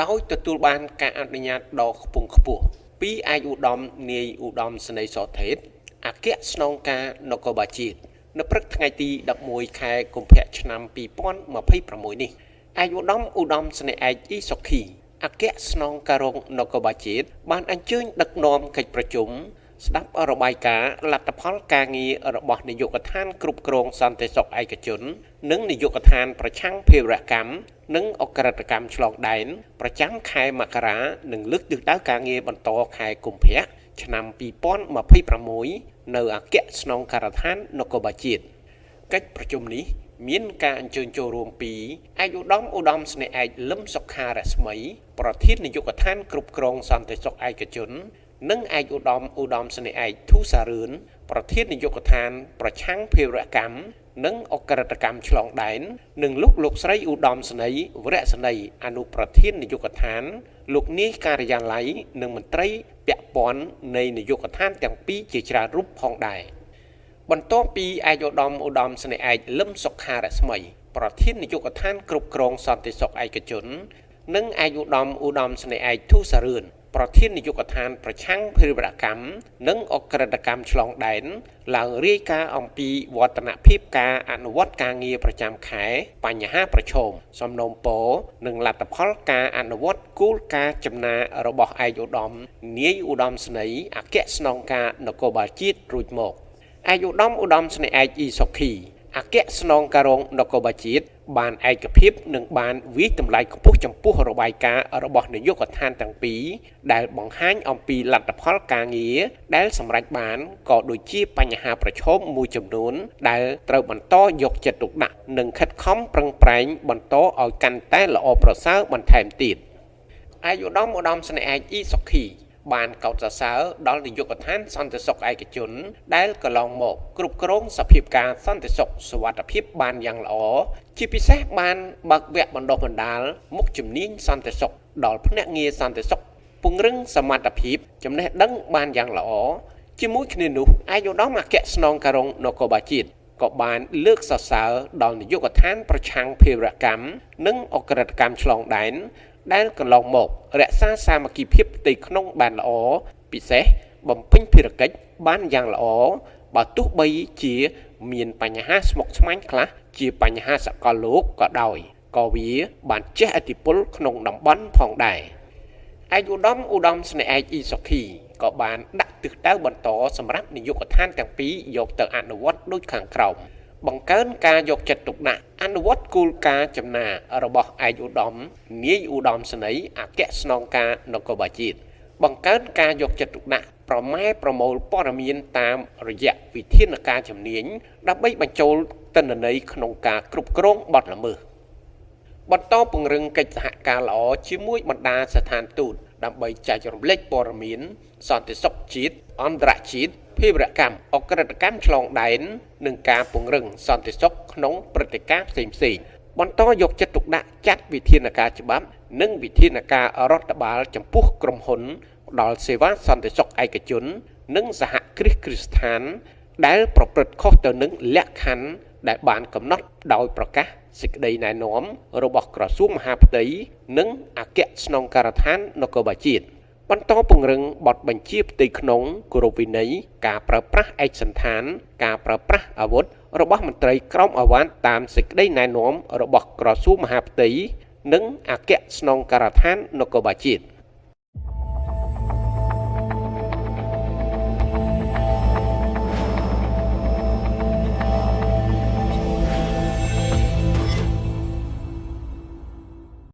ដោយទទួលបានការអនុញ្ញាតដ៏ខ្ពង់ខ្ពស់ពីឯកឧត្តមនាយឧត្តមសេនីយ៍សថេតអគ្គស្នងការនគរបាលជាតិនៅព្រឹកថ្ងៃទី11ខែកុម្ភៈឆ្នាំ2026នេះឯកឧត្តមសេនីយ៍ឯកអ៊ីសុខីអគ្គស្នងការរងនគរបាលជាតិបានអញ្ជើញដឹកនាំកិច្ចប្រជុំស្ដាប់របាយការណ៍លទ្ធផលការងាររបស់នាយកដ្ឋានគ្រប់គ្រងសន្តិសុខឯកជននិងនាយកដ្ឋានប្រឆាំងភេរវកម្មនិងអក្រិតកម្មឆ្លងដែនប្រចាំខែមករានិងលើកទិសដៅការងារបន្តខែកុម្ភៈឆ្នាំ2026នៅអគ្គស្នងការដ្ឋាននគរបាលជាតិកិច្ចប្រជុំនេះមានការអញ្ជើញចូលរួមពីឯកឧត្តមស្នេហ៍ឯកលឹមសុខារស្មីប្រធាននាយកដ្ឋានគ្រប់គ្រងសន្តិសុខឯកជននិងឯកឧត្តមស្នេហ៍ឯកធូសារឿនប្រធាននាយកដ្ឋានប្រឆាំងភេរវកម្មនិងអក្រិតកម្មឆ្លងដែននិងលោកស្រីឧត្តមស្នេហ៍វរៈស្នេហ៍អនុប្រធាននាយកដ្ឋានលោកនាយការិយាល័យនិងមន្ត្រីពាក់ព័ន្ធនៃនាយកដ្ឋានទាំងពីរជាច្រើនរូបផងដែរបន្ទាប់ពីឯកឧត្តមស្នេហ៍ឯកលឹមសុខារស្មីប្រធាននាយកដ្ឋានគ្រប់គ្រងសន្តិសុខឯកជននិងឯកឧត្តមស្នេហ៍ឯកធូសារឿនប្រធាននាយកដ្ឋានប្រឆាំងភេរវកម្មនិងអក្រិតកម្មឆ្លងដែនឡើងរាយការណ៍អំពីវឌ្ឍនភាពការអនុវត្តការងារប្រចាំខែបញ្ហាប្រឈមសំណូមពរនិងលទ្ធផលការអនុវត្តគោលការណ៍ចំណារបស់ឯកឧត្តមនាយឧត្តមស្នេហ៍អគ្គស្នងការនគរបាលជាតិរួចមកឯកឧត្តមស្នេហ៍ឯកអ៊ីសុខីអគ្គស្នងការរងនគរបាលជាតិបានឯកភាពនិងបានវិតម្លៃខ្ពស់ចំពោះរបាយការណ៍របស់នាយកដ្ឋានទាំងពីរដែលបង្ហាញអំពីលទ្ធផលការងារដែលសម្រេចបានក៏ដូចជាបញ្ហាប្រឈមមួយចំនួនដែលត្រូវបន្តយកចិត្តទុកដាក់និងខិតខំប្រឹងប្រែងបន្តឲ្យកាន់តែល្អប្រសើរបន្ថែមទៀតឯកឧត្តមស្នេហ៍ឯកអ៊ីសុខីបានកោតសរសើរដល់នាយកដ្ឋានសន្តិសុខឯកជនដែលកន្លងមកគ្រប់គ្រងសភាពការសន្តិសុខសុវត្ថិភាពបានយ៉ាងល្អជាពិសេសបានបើកវគ្គបណ្ដុះបណ្ដាលមុខជំនាញសន្តិសុខដល់ភ្នាក់ងារសន្តិសុខពង្រឹងសមត្ថភាពចំណេះដឹងបានយ៉ាងល្អជាមួយគ្នានោះឯកឧត្តមអគ្គស្នងការរងនគរបាលជាតិក៏បានលើកសរសើរដល់នាយកដ្ឋានប្រឆាំងភេរកម្មនិងអក្រិតកម្មឆ្លងដែនដែលកន្លងមករក្សាសាមគ្គីភាពផ្ទៃក្នុងបានល្អពិសេសបំពេញភារកិច្ចបានយ៉ាងល្អបើទោះបីជាមានបញ្ហាស្មុគស្មាញខ្លះជាបញ្ហាសកលលោកក៏ដោយក៏វាបានជះឥទ្ធិពលក្នុងតំបន់ផងដែរឯកឧត្តមស្នេហ៍ឯកអ៊ីសុខីក៏បានដាក់ទិសដៅបន្តសម្រាប់នាយកដ្ឋានទាំងពីរយកទៅអនុវត្តដូចខាងក្រោមបង្កើនការយកចិត្តទុកដាក់អនុវត្តគោលការណ៍ចំណារបស់ឯកឧត្តមនាយឧត្តមស្នេហ៍អគ្គស្នងការនគរបាលជាតិបង្កើនការយកចិត្តទុកដាក់ប្រម៉ែប្រមូលព័ត៌មានតាមរយៈវិធានការជំនាញដើម្បីបញ្ចូលទិន្នន័យក្នុងការគ្រប់គ្រងបទល្មើសបន្តពង្រឹងកិច្ចសហការល្អជាមួយបណ្ដាស្ថានទូតដើម្បីចែករំលែកព័ត៌មានសន្តិសុខជាតិអន្តរជាតិភេរកម្មអក្រិតកម្មឆ្លងដែននិងការពង្រឹងសន្តិសុខក្នុងព្រឹត្តិការណ៍ផ្សេងៗបន្តយកចិត្តទុកដាក់ចាត់វិធានការច្បាប់និងវិធានការរដ្ឋបាលចំពោះក្រុមហ៊ុនផ្ដល់សេវាសន្តិសុខឯកជននិងសហគ្រាសគ្រឹះស្ថានដែលប្រព្រឹត្តខុសទៅនឹងលក្ខខណ្ឌដែលបានកំណត់ដោយប្រកាសសេចក្តីណែនាំរបស់ក្រសួងមហាផ្ទៃនិងអគ្គស្នងការដ្ឋាននគរបាលជាតិបន្តពង្រឹងបទបញ្ជាផ្ទៃក្នុងគោរពវិន័យការប្រើប្រាស់ឯកសណ្ឋានការប្រើប្រាស់អាវុធរបស់មន្ត្រីក្រមអាវ៉ាន់តាមសេចក្តីណែនាំរបស់ក្រសួងមហាផ្ទៃនិងអគ្គស្នងការដ្ឋាននគរបាលជាតិ